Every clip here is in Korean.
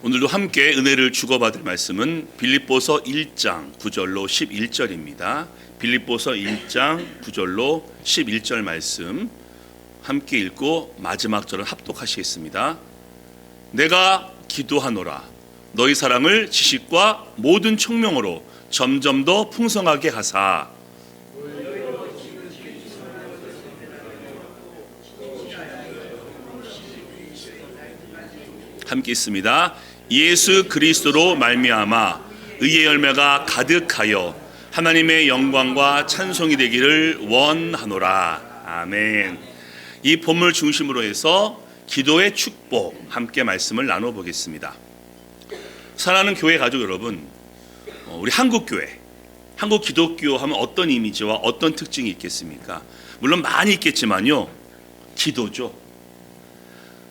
오늘도 함께 은혜를 주고받을 말씀은 빌립보서 1장 9절로 11절입니다. 빌립보서 1장 9절로 11절 말씀 함께 읽고 마지막 절을 합독하시겠습니다. 내가 기도하노라 너희 사랑을 지식과 모든 총명으로 점점 더 풍성하게 하사 함께 있습니다. 예수 그리스도로 말미암아 의의 열매가 가득하여 하나님의 영광과 찬송이 되기를 원하노라. 아멘. 이 본문을 중심으로 해서 기도의 축복 함께 말씀을 나눠보겠습니다. 사랑하는 교회 가족 여러분, 우리 한국교회, 한국 기독교 하면 어떤 이미지와 어떤 특징이 있겠습니까? 물론 많이 있겠지만요, 기도죠.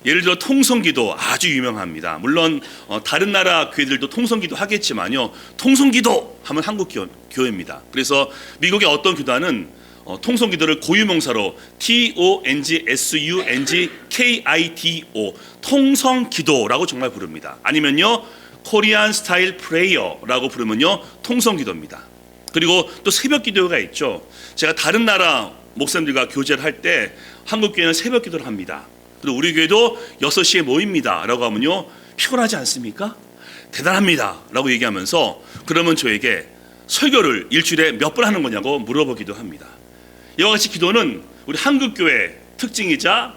예를 들어 통성기도 아주 유명합니다. 물론 다른 나라 교회들도 통성기도 하겠지만요, 통성기도 하면 한국 교회입니다. 그래서 미국의 어떤 교단은 통성기도를 고유명사로 TONGSUNGKIDO 통성기도라고 정말 부릅니다. 아니면요 코리안 스타일 프레이어라고 부르면요 통성기도입니다. 그리고 또 새벽기도가 있죠. 제가 다른 나라 목사님들과 교제를 할 때 한국 교회는 새벽기도를 합니다. 그리고 우리 교회도 6시에 모입니다 라고 하면요, 피곤하지 않습니까? 대단합니다 라고 얘기하면서 그러면 저에게 설교를 일주일에 몇 번 하는 거냐고 물어보기도 합니다. 이와 같이 기도는 우리 한국교회의 특징이자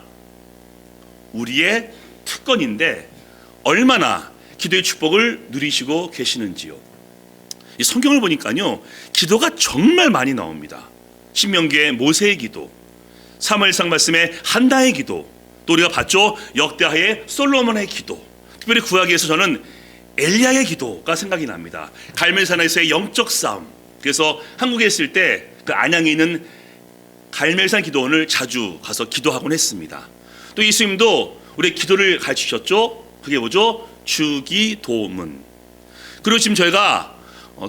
우리의 특권인데 얼마나 기도의 축복을 누리시고 계시는지요. 이 성경을 보니까요, 기도가 정말 많이 나옵니다. 신명기의 모세의 기도, 사무엘상 말씀의 한나의 기도, 또 우리가 봤죠, 역대하의 솔로몬의 기도, 특별히 구약에서 저는 엘리야의 기도가 생각이 납니다. 갈멜산에서의 영적 싸움. 그래서 한국에 있을 때 그 안양에 있는 갈멜산 기도원을 자주 가서 기도하곤 했습니다. 또 예수님도 우리 기도를 가르치셨죠. 그게 뭐죠? 주기도문. 그리고 지금 저희가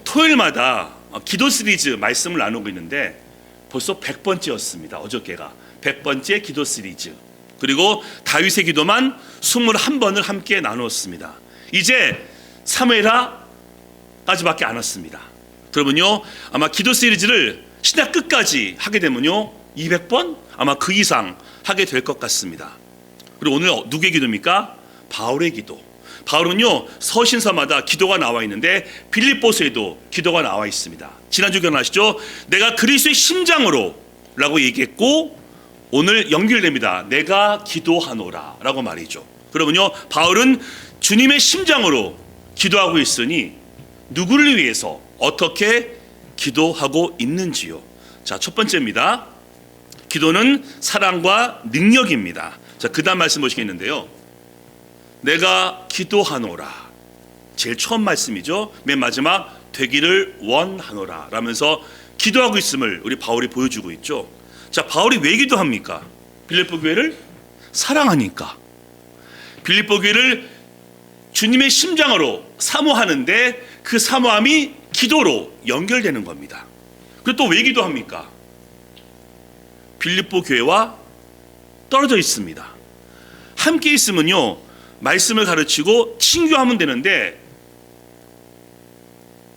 토요일마다 기도 시리즈 말씀을 나누고 있는데 벌써 100번째였습니다. 어저께가 100번째 기도 시리즈. 그리고 다윗의 기도만 21번을 함께 나누었습니다. 이제 사무엘하까지밖에 안 왔습니다. 그러면요, 아마 기도 시리즈를 신약 끝까지 하게 되면요 200번? 아마 그 이상 하게 될 것 같습니다. 그리고 오늘 누구의 기도입니까? 바울의 기도. 바울은요 서신서마다 기도가 나와 있는데 빌립보서에도 기도가 나와 있습니다. 지난주 기억나시죠? 내가 그리스도의 심장으로 라고 얘기했고 오늘 연결됩니다. 내가 기도하노라 라고 말이죠. 그러면요 바울은 주님의 심장으로 기도하고 있으니 누구를 위해서 어떻게 기도하고 있는지요. 자, 첫 번째입니다. 기도는 사랑과 능력입니다. 자, 그 다음 말씀 보시겠는데요, 내가 기도하노라, 제일 처음 말씀이죠. 맨 마지막 되기를 원하노라 라면서 기도하고 있음을 우리 바울이 보여주고 있죠. 자, 바울이 왜 기도합니까? 빌립보 교회를 사랑하니까. 빌립보 교회를 주님의 심장으로 사모하는데 그 사모함이 기도로 연결되는 겁니다. 그리고 또 왜 기도합니까? 빌립보 교회와 떨어져 있습니다. 함께 있으면요 말씀을 가르치고 친교하면 되는데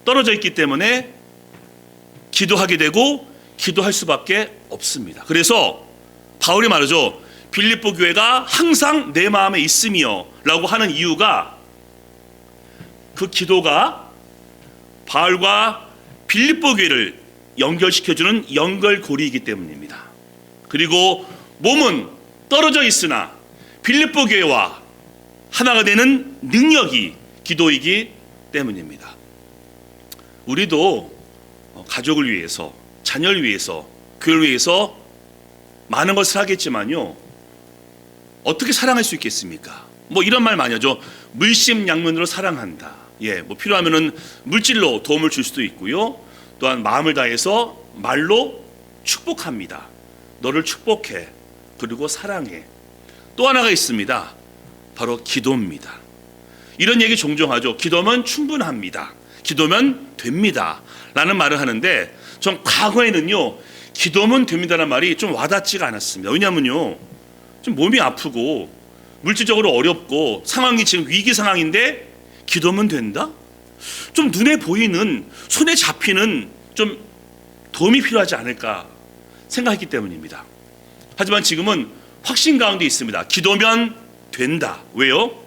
떨어져 있기 때문에 기도하게 되고 기도할 수밖에 없습니다. 그래서 바울이 말하죠. 빌립보 교회가 항상 내 마음에 있으며 라고 하는 이유가 그 기도가 바울과 빌립보 교회를 연결시켜주는 연결고리이기 때문입니다. 그리고 몸은 떨어져 있으나 빌립보 교회와 하나가 되는 능력이 기도이기 때문입니다. 우리도 가족을 위해서, 자녀를 위해서, 교회를 위해서 많은 것을 하겠지만요, 어떻게 사랑할 수 있겠습니까? 뭐 이런 말 많이 하죠. 물심양면으로 사랑한다. 예, 뭐 필요하면은 물질로 도움을 줄 수도 있고요. 또한 마음을 다해서 말로 축복합니다. 너를 축복해. 그리고 사랑해. 또 하나가 있습니다. 바로 기도입니다. 이런 얘기 종종 하죠. 기도면 충분합니다. 기도면 됩니다. 라는 말을 하는데 전 과거에는요 기도면 됩니다라는 말이 좀 와닿지가 않았습니다. 왜냐하면요 좀 몸이 아프고 물질적으로 어렵고 상황이 지금 위기 상황인데 기도면 된다? 좀 눈에 보이는, 손에 잡히는 좀 도움이 필요하지 않을까 생각했기 때문입니다. 하지만 지금은 확신 가운데 있습니다. 기도면 된다. 왜요?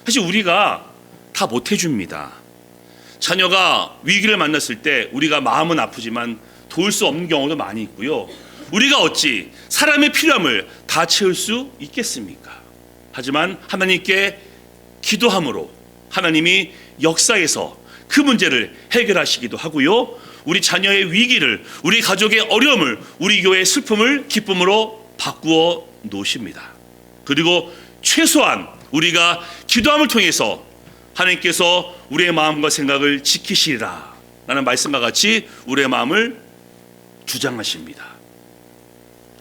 사실 우리가 다 못해줍니다. 자녀가 위기를 만났을 때 우리가 마음은 아프지만 도울 수 없는 경우도 많이 있고요. 우리가 어찌 사람의 필요함을 다 채울 수 있겠습니까? 하지만 하나님께 기도함으로 하나님이 역사에서 그 문제를 해결하시기도 하고요. 우리 자녀의 위기를, 우리 가족의 어려움을, 우리 교회의 슬픔을 기쁨으로 바꾸어 놓으십니다. 그리고 최소한 우리가 기도함을 통해서 하나님께서 우리의 마음과 생각을 지키시리라 라는 말씀과 같이 우리의 마음을 주장하십니다.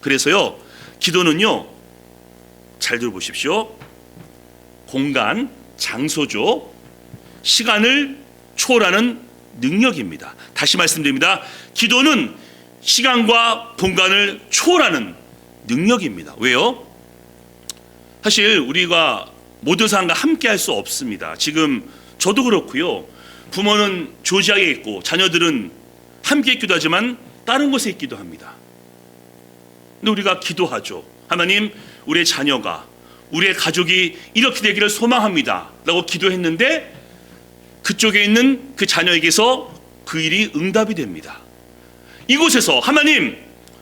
그래서요, 기도는요, 잘 들어보십시오. 공간, 장소죠. 시간을 초월하는 능력입니다. 다시 말씀드립니다. 기도는 시간과 공간을 초월하는 능력입니다. 왜요? 사실 우리가 모든 사람과 함께 할 수 없습니다. 지금 저도 그렇고요. 부모는 조지아에 있고 자녀들은 함께 있기도 하지만 다른 곳에 있기도 합니다. 근데 우리가 기도하죠. 하나님, 우리의 자녀가, 우리의 가족이 이렇게 되기를 소망합니다 라고 기도했는데 그쪽에 있는 그 자녀에게서 그 일이 응답이 됩니다. 이곳에서 하나님,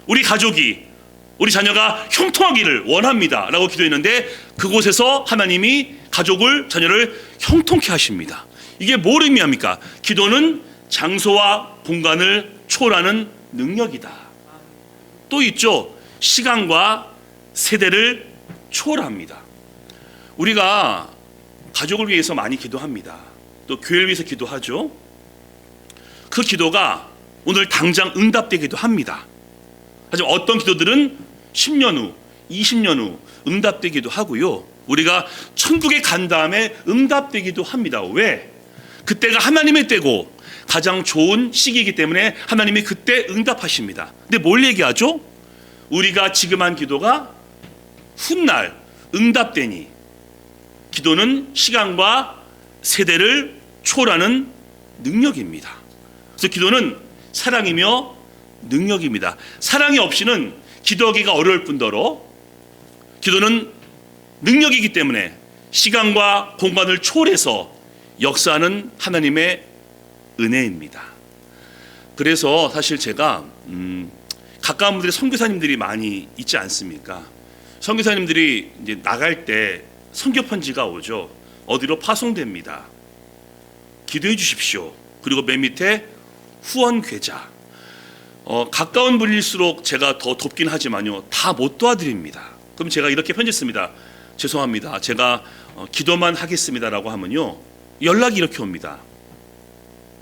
우리 가족이, 우리 자녀가 형통하기를 원합니다 라고 기도했는데 그곳에서 하나님이 가족을, 자녀를 형통케 하십니다. 이게 뭘 의미합니까? 기도는 장소와 공간을 초월하는 능력이다. 또 있죠. 시간과 세대를 초월합니다. 우리가 가족을 위해서 많이 기도합니다. 또 교회를 위해서 기도하죠. 그 기도가 오늘 당장 응답되기도 합니다. 하지만 어떤 기도들은 10년 후, 20년 후 응답되기도 하고요. 우리가 천국에 간 다음에 응답되기도 합니다. 왜? 그때가 하나님의 때고 가장 좋은 시기이기 때문에 하나님이 그때 응답하십니다. 근데 뭘 얘기하죠? 우리가 지금 한 기도가 훗날 응답되니 기도는 시간과 세대를 초월하는 능력입니다. 그래서 기도는 사랑이며 능력입니다. 사랑이 없이는 기도하기가 어려울 뿐더러 기도는 능력이기 때문에 시간과 공간을 초월해서 역사하는 하나님의 은혜입니다. 그래서 사실 제가 가까운 분들이 선교사님들이 많이 있지 않습니까? 선교사님들이 이제 나갈 때 선교 편지가 오죠. 어디로 파송됩니다. 기도해 주십시오. 그리고 맨 밑에 후원 계좌. 가까운 분일수록 제가 더 돕긴 하지만요, 다 못 도와드립니다. 그럼 제가 이렇게 편지 씁니다. 죄송합니다. 제가 기도만 하겠습니다라고 하면요, 연락이 이렇게 옵니다.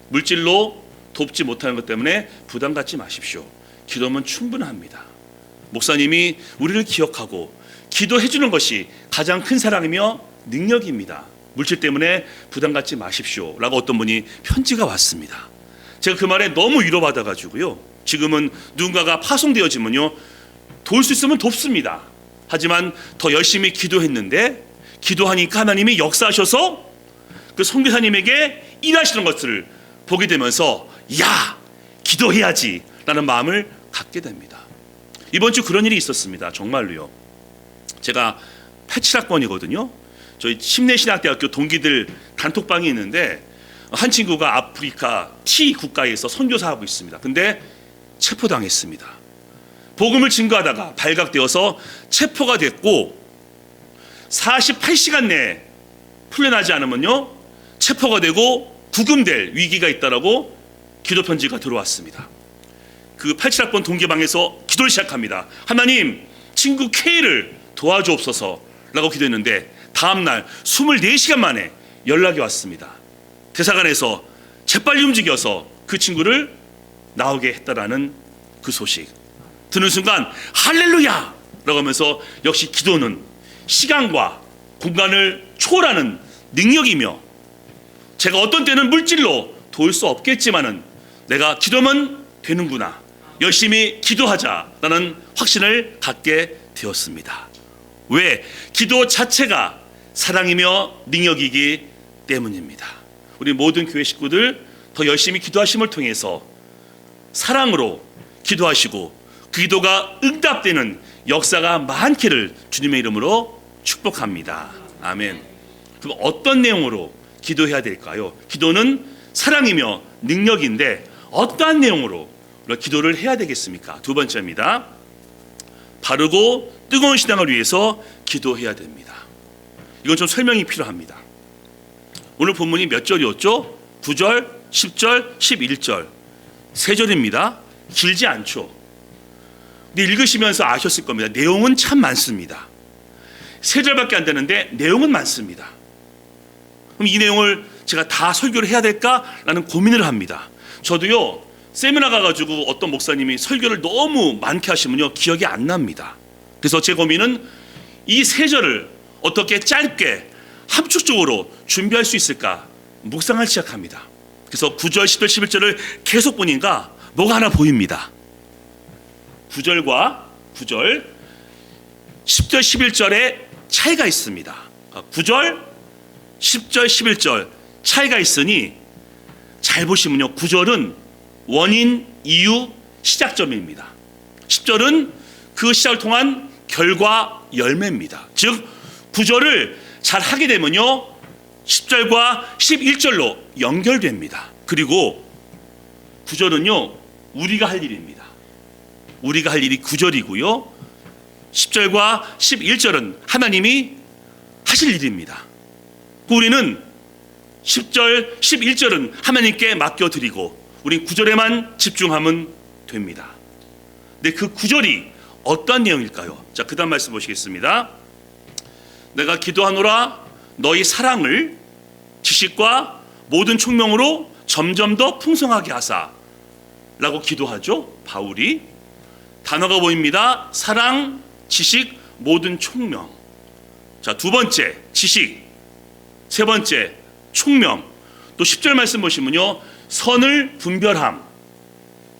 물질로 돕지 못하는 것 때문에 부담 갖지 마십시오. 기도면 충분합니다. 목사님이 우리를 기억하고 기도해 주는 것이 가장 큰 사랑이며 능력입니다. 물질 때문에 부담 갖지 마십시오 라고 어떤 분이 편지가 왔습니다. 제가 그 말에 너무 위로받아 가지고요, 지금은 누군가가 파송되어지면요, 도울 수 있으면 돕습니다. 하지만 더 열심히 기도했는데 기도하니까 하나님이 역사하셔서 그 선교사님에게 일하시는 것을 보게 되면서 야, 기도해야지 라는 마음을 갖게 됩니다. 이번 주 그런 일이 있었습니다. 정말로요. 제가 87학번이거든요. 저희 침례신학대학교 동기들 단톡방이 있는데 한 친구가 아프리카 T 국가에서 선교사하고 있습니다. 근데 체포당했습니다. 복음을 증거하다가 발각되어서 체포가 됐고 48시간 내에 풀려나지 않으면요, 체포가 되고 구금될 위기가 있다라고 기도 편지가 들어왔습니다. 그 87학번 동기방에서 기도를 시작합니다. 하나님, 친구 K를 도와주옵소서 라고 기도했는데 다음날 24시간 만에 연락이 왔습니다. 대사관에서 재빨리 움직여서 그 친구를 나오게 했다라는 그 소식 듣는 순간 할렐루야 라고 하면서 역시 기도는 시간과 공간을 초월하는 능력이며 제가 어떤 때는 물질로 도울 수 없겠지만은 내가 기도면 되는구나, 열심히 기도하자라는 확신을 갖게 되었습니다. 왜? 기도 자체가 사랑이며 능력이기 때문입니다. 우리 모든 교회 식구들 더 열심히 기도하심을 통해서 사랑으로 기도하시고 그 기도가 응답되는 역사가 많기를 주님의 이름으로 축복합니다. 아멘. 그럼 어떤 내용으로 기도해야 될까요? 기도는 사랑이며 능력인데 어떠한 내용으로 기도를 해야 되겠습니까? 두 번째입니다. 바르고 뜨거운 신앙을 위해서 기도해야 됩니다. 이건 좀 설명이 필요합니다. 오늘 본문이 몇 절이었죠? 9절, 10절, 11절. 3절입니다. 길지 않죠. 근데 읽으시면서 아셨을 겁니다. 내용은 참 많습니다. 3절밖에 안 되는데 내용은 많습니다. 그럼 이 내용을 제가 다 설교를 해야 될까라는 고민을 합니다. 저도요, 세미나 가가지고 어떤 목사님이 설교를 너무 많게 하시면요, 기억이 안 납니다. 그래서 제 고민은 이 3절을 어떻게 짧게 함축적으로 준비할 수 있을까 묵상을 시작합니다. 그래서 9절, 10절, 11절을 계속 보니까 뭐가 하나 보입니다. 9절과 9절, 10절, 11절에 차이가 있습니다. 9절, 10절, 11절 차이가 있으니 잘 보시면요, 9절은 원인, 이유, 시작점입니다. 10절은 그 시작을 통한 결과, 열매입니다. 즉 9절을 잘 하게 되면요, 10절과 11절로 연결됩니다. 그리고 9절은요, 우리가 할 일입니다. 우리가 할 일이 9절이고요, 10절과 11절은 하나님이 하실 일입니다. 우리는 10절, 11절은 하나님께 맡겨드리고 우린 9절에만 집중하면 됩니다. 근데 그 9절이 어떤 내용일까요? 자, 그 다음 말씀 보시겠습니다. 내가 기도하노라 너희 사랑을 지식과 모든 총명으로 점점 더 풍성하게 하사 라고 기도하죠, 바울이. 단어가 보입니다. 사랑, 지식, 모든 총명. 자, 두 번째 지식, 세 번째 총명. 또 10절 말씀 보시면요, 선을 분별함,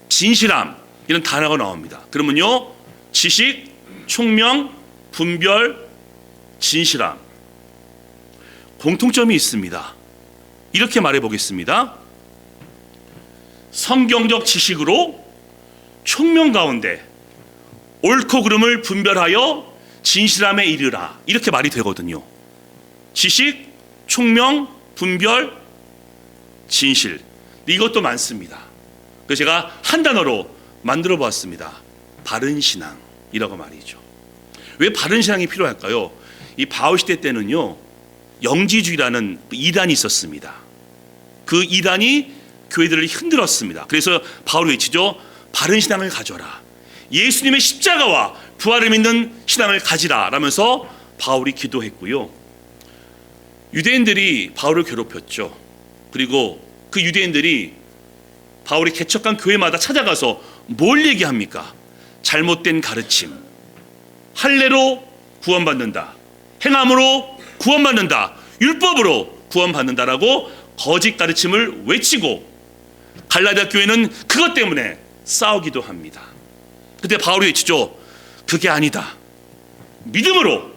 진실함, 이런 단어가 나옵니다. 그러면요, 지식, 총명, 분별, 진실함, 공통점이 있습니다. 이렇게 말해 보겠습니다. 성경적 지식으로 총명 가운데 옳고 그름을 분별하여 진실함에 이르라, 이렇게 말이 되거든요. 지식, 총명, 분별, 진실. 이것도 많습니다. 그래서 제가 한 단어로 만들어 보았습니다. 바른 신앙이라고 말이죠. 왜 바른 신앙이 필요할까요? 이 바울 시대 때는요, 영지주의라는 이단이 있었습니다. 그 이단이 교회들을 흔들었습니다. 그래서 바울이 외치죠. 바른 신앙을 가져라. 예수님의 십자가와 부활을 믿는 신앙을 가지라 라면서 바울이 기도했고요. 유대인들이 바울을 괴롭혔죠. 그리고 그 유대인들이 바울이 개척한 교회마다 찾아가서 뭘 얘기합니까? 잘못된 가르침, 할례로 구원받는다, 행함으로 구원받는다, 율법으로 구원받는다라고 거짓 가르침을 외치고 갈라디아 교회는 그것 때문에 싸우기도 합니다. 그때 바울이 외치죠. 그게 아니다. 믿음으로,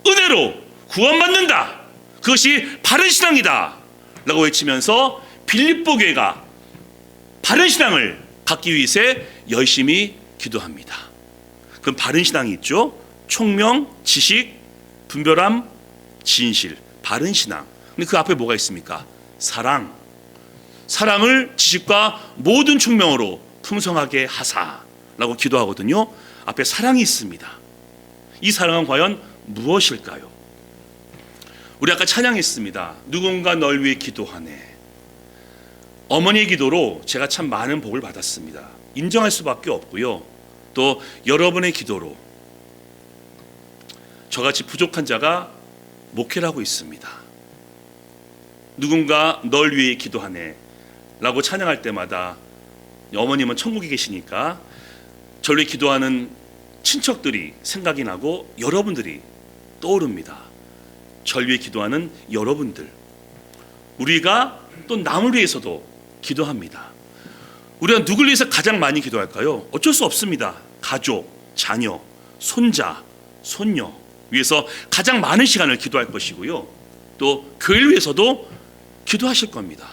은혜로 구원받는다. 그것이 바른 신앙이다 라고 외치면서 빌립보 교회가 바른 신앙을 갖기 위해서 열심히 기도합니다. 그럼 바른 신앙이 있죠. 총명, 지식, 분별함, 진실, 바른 신앙. 근데 그 앞에 뭐가 있습니까? 사랑. 사랑을 지식과 모든 총명으로 풍성하게 하사라고 기도하거든요. 앞에 사랑이 있습니다. 이 사랑은 과연 무엇일까요? 우리 아까 찬양했습니다. 누군가 널 위해 기도하네. 어머니의 기도로 제가 참 많은 복을 받았습니다. 인정할 수밖에 없고요. 또 여러분의 기도로 저같이 부족한 자가 목회를 하고 있습니다. 누군가 널 위해 기도하네 라고 찬양할 때마다 어머님은 천국에 계시니까 저를 위해 기도하는 친척들이 생각이 나고 여러분들이 떠오릅니다. 저를 위해 기도하는 여러분들, 우리가 또 남을 위해서도 기도합니다. 우리가 누굴 위해서 가장 많이 기도할까요? 어쩔 수 없습니다. 가족, 자녀, 손자, 손녀 위해서 가장 많은 시간을 기도할 것이고요. 또 교회를 위해서도 기도하실 겁니다.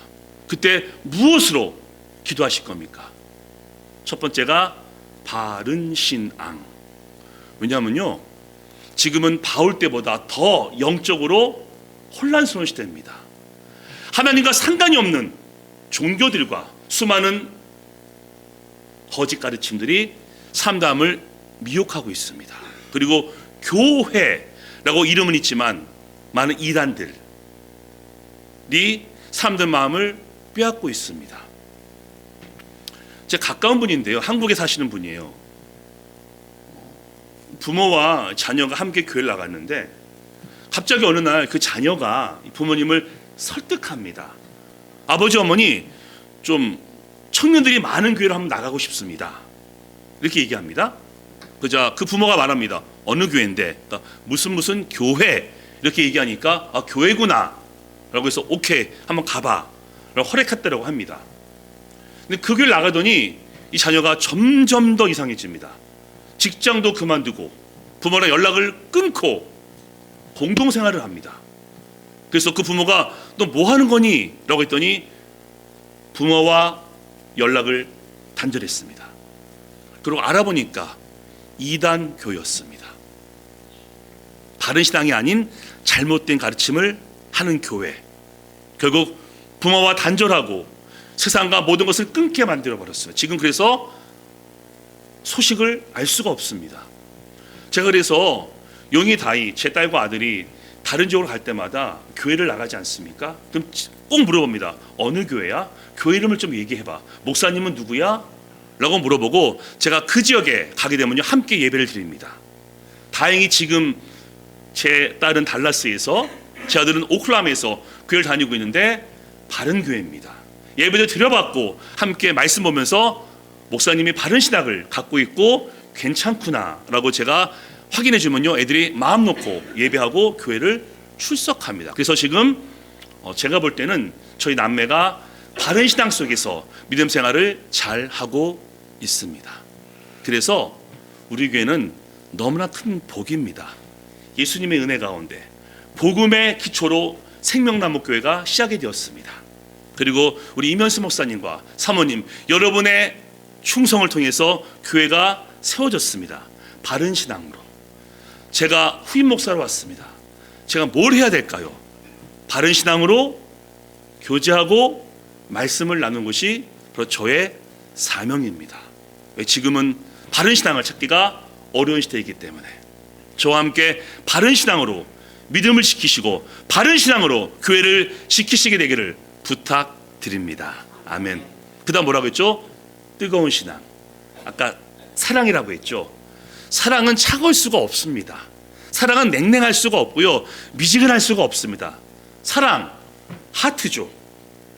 그때 무엇으로 기도하실 겁니까? 첫 번째가 바른 신앙. 왜냐하면요, 지금은 바울 때보다 더 영적으로 혼란스러운 시대입니다. 하나님과 상관이 없는 종교들과 수많은 거짓 가르침들이 사람을 미혹하고 있습니다. 그리고 교회라고 이름은 있지만 많은 이단들이 사람들 마음을 빼앗고 있습니다. 제 가까운 분인데요, 한국에 사시는 분이에요. 부모와 자녀가 함께 교회를 나갔는데 갑자기 어느 날 그 자녀가 부모님을 설득합니다. 아버지 어머니, 좀 청년들이 많은 교회로 한번 나가고 싶습니다. 이렇게 얘기합니다. 그자 그 부모가 말합니다. 어느 교회인데? 그러니까 무슨 교회, 이렇게 얘기하니까 아, 교회구나 라고 해서 오케이 한번 가봐 라고 허락했다라고 합니다. 근데 그 교회를 나가더니 이 자녀가 점점 더 이상해집니다. 직장도 그만두고 부모랑 연락을 끊고 공동생활을 합니다. 그래서 그 부모가 너 뭐 하는 거니? 라고 했더니 부모와 연락을 단절했습니다. 그리고 알아보니까 이단 교회였습니다. 바른 신앙이 아닌 잘못된 가르침을 하는 교회. 결국 부모와 단절하고 세상과 모든 것을 끊게 만들어버렸어요. 지금 그래서 소식을 알 수가 없습니다. 제가 그래서 용희 다이, 제 딸과 아들이 다른 지역으로 갈 때마다 교회를 나가지 않습니까? 그럼 꼭 물어봅니다. 어느 교회야? 교회 이름을 좀 얘기해봐. 목사님은 누구야? 라고 물어보고 제가 그 지역에 가게 되면요, 함께 예배를 드립니다. 다행히 지금 제 딸은 달라스에서, 제 아들은 오클라호마에서 교회를 다니고 있는데 바른 교회입니다. 예배도 드려봤고 함께 말씀 보면서 목사님이 바른 신학을 갖고 있고 괜찮구나 라고 제가 확인해 주면요, 애들이 마음 놓고 예배하고 교회를 출석합니다. 그래서 지금 제가 볼 때는 저희 남매가 바른 신앙 속에서 믿음 생활을 잘 하고 있습니다. 그래서 우리 교회는 너무나 큰 복입니다. 예수님의 은혜 가운데 복음의 기초로 생명나무 교회가 시작이 되었습니다. 그리고 우리 이면수 목사님과 사모님, 여러분의 충성을 통해서 교회가 세워졌습니다. 바른 신앙으로. 제가 후임 목사로 왔습니다. 제가 뭘 해야 될까요? 바른 신앙으로 교제하고 말씀을 나누는 것이 바로 저의 사명입니다. 지금은 바른 신앙을 찾기가 어려운 시대이기 때문에 저와 함께 바른 신앙으로 믿음을 지키시고 바른 신앙으로 교회를 지키시게 되기를 부탁드립니다. 아멘. 그 다음 뭐라고 했죠? 뜨거운 신앙. 아까 사랑이라고 했죠. 사랑은 차가울 수가 없습니다. 사랑은 냉랭할 수가 없고요, 미지근할 수가 없습니다. 사랑, 하트죠.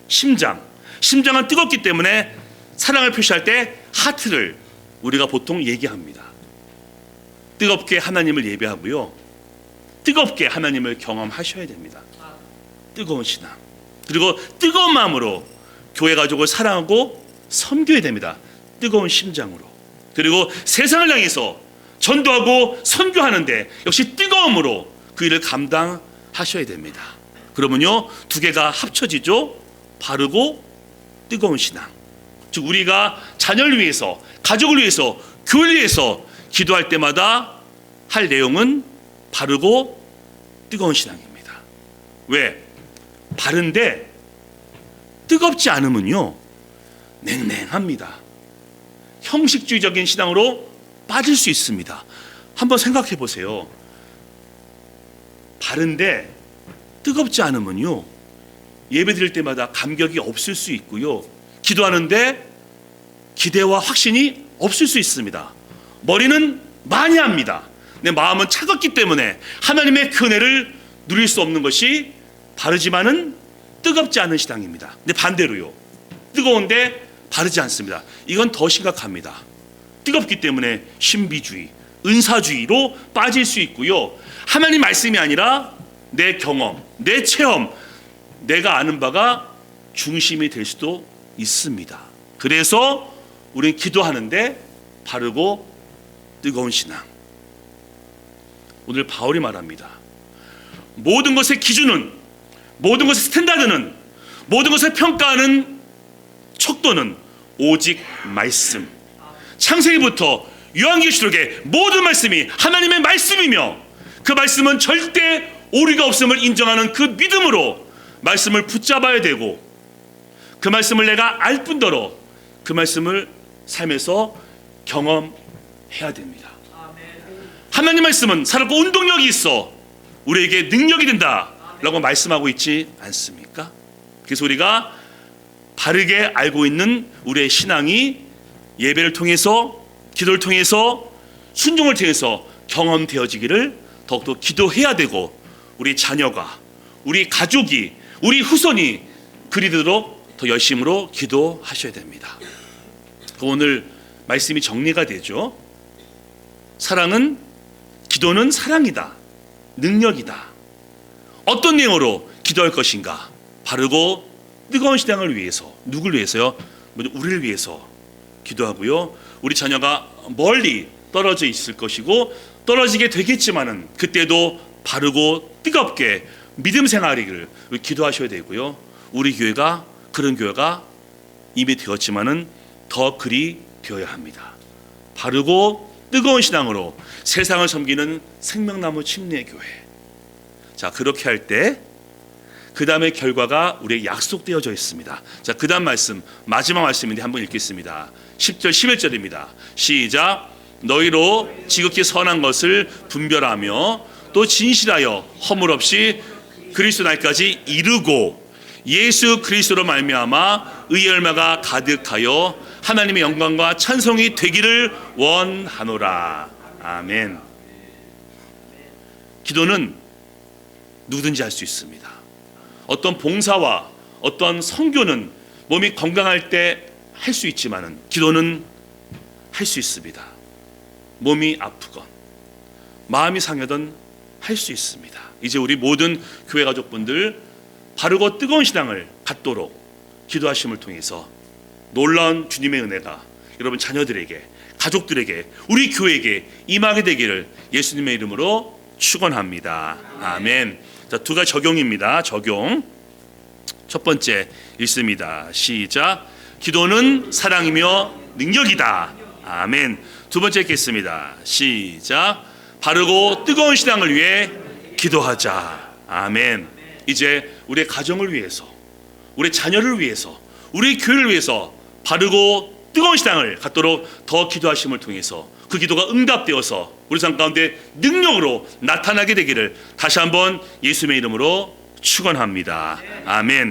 심장은 뜨겁기 때문에 사랑을 표시할 때 하트를 우리가 보통 얘기합니다. 뜨겁게 하나님을 예배하고요, 뜨겁게 하나님을 경험하셔야 됩니다. 뜨거운 신앙. 그리고 뜨거운 마음으로 교회 가족을 사랑하고 섬겨야 됩니다. 뜨거운 심장으로. 그리고 세상을 향해서 전도하고 선교하는데 역시 뜨거움으로 그 일을 감당하셔야 됩니다. 그러면요, 두 개가 합쳐지죠. 바르고 뜨거운 신앙. 즉 우리가 자녀를 위해서, 가족을 위해서, 교회를 위해서 기도할 때마다 할 내용은 바르고 뜨거운 신앙입니다. 왜? 바른데 뜨겁지 않으면요, 냉랭합니다. 형식주의적인 신앙으로 빠질 수 있습니다. 한번 생각해 보세요. 바른데 뜨겁지 않으면요, 예배 드릴 때마다 감격이 없을 수 있고요, 기도하는데 기대와 확신이 없을 수 있습니다. 머리는 많이 합니다. 내 마음은 차갑기 때문에 하나님의 그 은혜를 누릴 수 없는 것이 바르지만은 뜨겁지 않은 신앙입니다. 근데 반대로요, 뜨거운데 바르지 않습니다. 이건 더 심각합니다. 뜨겁기 때문에 신비주의, 은사주의로 빠질 수 있고요, 하나님 말씀이 아니라 내 경험, 내 체험, 내가 아는 바가 중심이 될 수도 있습니다. 그래서 우리는 기도하는데 바르고 뜨거운 신앙. 오늘 바울이 말합니다. 모든 것의 기준은, 모든 것의 스탠다드는 모든 것을 평가하는 척도는 오직 말씀. 창세기부터 요한계시록의 모든 말씀이 하나님의 말씀이며 그 말씀은 절대 오류가 없음을 인정하는 그 믿음으로 말씀을 붙잡아야 되고, 그 말씀을 내가 알 뿐더러 그 말씀을 삶에서 경험해야 됩니다. 하나님 말씀은 살았고 운동력이 있어 우리에게 능력이 된다라고 말씀하고 있지 않습니까? 그래서 우리가 바르게 알고 있는 우리의 신앙이 예배를 통해서, 기도를 통해서, 순종을 통해서 경험되어지기를 더욱더 기도해야 되고, 우리 자녀가, 우리 가족이, 우리 후손이 그리도록 더 열심으로 기도하셔야 됩니다. 오늘 말씀이 정리가 되죠. 사랑은, 기도는 사랑이다, 능력이다. 어떤 내용으로 기도할 것인가? 바르고 뜨거운 신앙을 위해서. 누굴 위해서요? 우리를 위해서 기도하고요. 우리 자녀가 멀리 떨어져 있을 것이고 떨어지게 되겠지만은 그때도 바르고 뜨겁게 믿음 생활이기를 기도하셔야 되고요. 우리 교회가 그런 교회가 이미 되었지만은 더 그리 되어야 합니다. 바르고 뜨거운 신앙으로 세상을 섬기는 생명나무 침례교회. 자, 그렇게 할 때 그 다음의 결과가 우리에게 약속되어져 있습니다. 자, 그 다음 말씀, 마지막 말씀인데 한번 읽겠습니다. 10절 11절입니다. 시작. 너희로 지극히 선한 것을 분별하며 또 진실하여 허물 없이 그리스도 날까지 이르고 예수 그리스도로 말미암아 의의 열매가 가득하여 하나님의 영광과 찬송이 되기를 원하노라. 아멘. 기도는 누구든지 할 수 있습니다. 어떤 봉사와 어떤 선교는 몸이 건강할 때 할 수 있지만은 기도는 할 수 있습니다. 몸이 아프건 마음이 상하든 할 수 있습니다. 이제 우리 모든 교회 가족분들 바르고 뜨거운 신앙을 갖도록 기도하심을 통해서 놀라운 주님의 은혜가 여러분 자녀들에게, 가족들에게, 우리 교회에게 임하게 되기를 예수님의 이름으로 축원합니다. 아멘. 자, 두 가지 적용입니다. 적용. 첫 번째 읽습니다. 시작. 기도는 사랑이며 능력이다. 아멘. 두 번째 읽겠습니다. 시작. 바르고 뜨거운 신앙을 위해 기도하자. 아멘. 이제 우리의 가정을 위해서, 우리 자녀를 위해서, 우리 교회를 위해서 바르고 뜨거운 신앙을 갖도록 더 기도하심을 통해서 그 기도가 응답되어서 우리 삶 가운데 능력으로 나타나게 되기를 다시 한번 예수님의 이름으로 축원합니다. 아멘.